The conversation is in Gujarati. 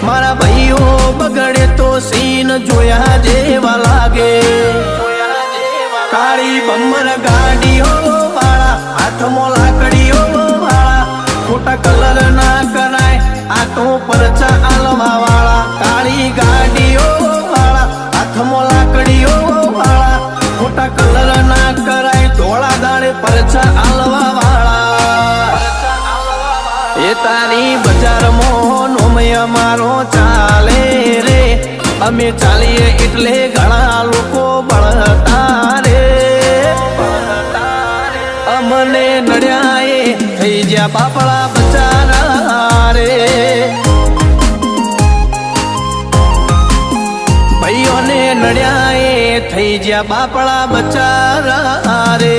મારા ભાઈઓ બગડે તો સીન જોયા જેવા લાગે કાળી બમ્મર ગાડીઓ વાળા હાથમાં લાકડીઓ વાળા ખોટા કલર ના કરાય આ તો પરચા આલવા વાળા કાળી ગાડીઓ વાળા હાથમાં લાકડીઓ વાળા ખોટા કલર ના કરાય ધોળા દાડે પરચા આલવા વાળા એ તારી બજારમાં નોમય મારો ચાલે રે અમે ચાલીએ એટલે ઘણા લોકો બળતા રે અમને નડ્યા એ થઈ જ્યાં બાપડા બચારા રે ભાઈઓને નડ્યા એ થઈ જ્યાં બાપડા બચારા રે